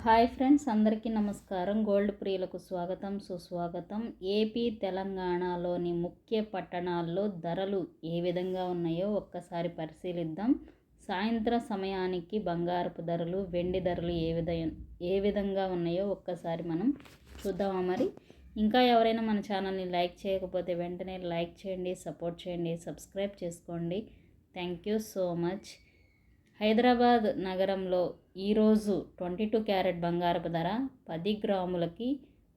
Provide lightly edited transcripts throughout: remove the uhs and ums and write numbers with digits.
Hi friends, అందరికీ నమస్కారం. Gold ప్రియులకు స్వాగతం, సుస్వాగతం. ఏపీ తెలంగాణలోని ముఖ్య పట్టణాల్లో ధరలు ఏ విధంగా ఉన్నాయో ఒక్కసారి పరిశీలిద్దాం. సాయంత్రం సమయానికి బంగారపు ధరలు, వెండి ధరలు ఏ విధంగా ఉన్నాయో ఒక్కసారి మనం చూద్దామా. మరి ఇంకా ఎవరైనా మన ఛానల్ని లైక్ చేయకపోతే వెంటనే లైక్ చేయండి, సపోర్ట్ చేయండి, సబ్స్క్రైబ్ చేసుకోండి. Thank you so much. Hyderabad నగరంలో ఈరోజు 22 క్యారెట్ బంగారపు ధర 10 గ్రాములకి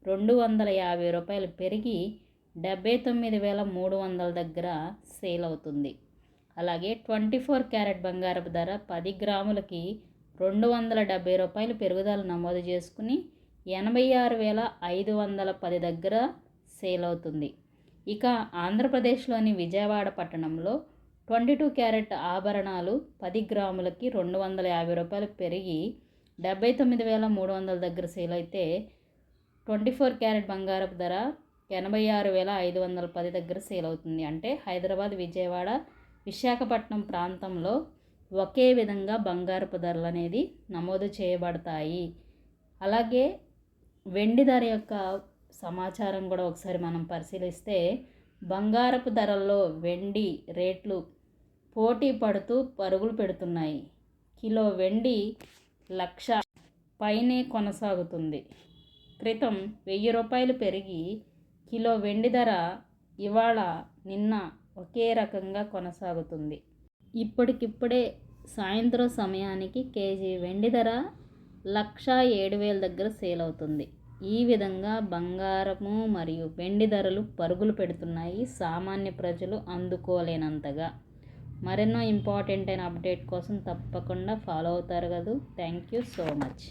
రూ. 250 పెరిగి 79,300 దగ్గర సేల్ అవుతుంది. అలాగే 24 క్యారెట్ బంగారపు ధర 10 గ్రాములకి రూ. 270 పెరుగుదల నమోదు చేసుకుని 86,510 దగ్గర సేల్ అవుతుంది. ఇక ఆంధ్రప్రదేశ్లోని విజయవాడ పట్టణంలో 22 క్యారెట్ ఆభరణాలు 10 గ్రాములకి రూ. 250 పెరిగి 79,300 దగ్గర సేల్ అయితే 24 క్యారెట్ బంగారపు ధర 86,510 దగ్గర సేల్ అవుతుంది. అంటే హైదరాబాద్, విజయవాడ, విశాఖపట్నం ప్రాంతంలో ఒకే విధంగా బంగారపు ధరలు అనేది నమోదు చేయబడతాయి. అలాగే వెండి ధర యొక్క సమాచారం కూడా ఒకసారి మనం పరిశీలిస్తే బంగారపు ధరల్లో వెండి రేట్లు పోటీ పడుతూ పరుగులు పెడుతున్నాయి. కిలో వెండి 1,00,000 పైనే కొనసాగుతుంది. క్రితం రూ. 1,000 పెరిగి కిలో వెండి ధర ఇవాళ నిన్న ఒకే రకంగా కొనసాగుతుంది. ఇప్పటికిప్పుడే సాయంత్రం సమయానికి కేజీ వెండి ధర 1,07,000 దగ్గర సేల్ అవుతుంది. ఈ విధంగా బంగారము మరియు వెండి ధరలు పరుగులు పెడుతున్నాయి, సామాన్య ప్రజలు అందుకోలేనంతగా. మరెన్నో ఇంపార్టెంట్ అయిన అప్డేట్ కోసం తప్పకుండా ఫాలో అవుతారు కదా. Thank you so much.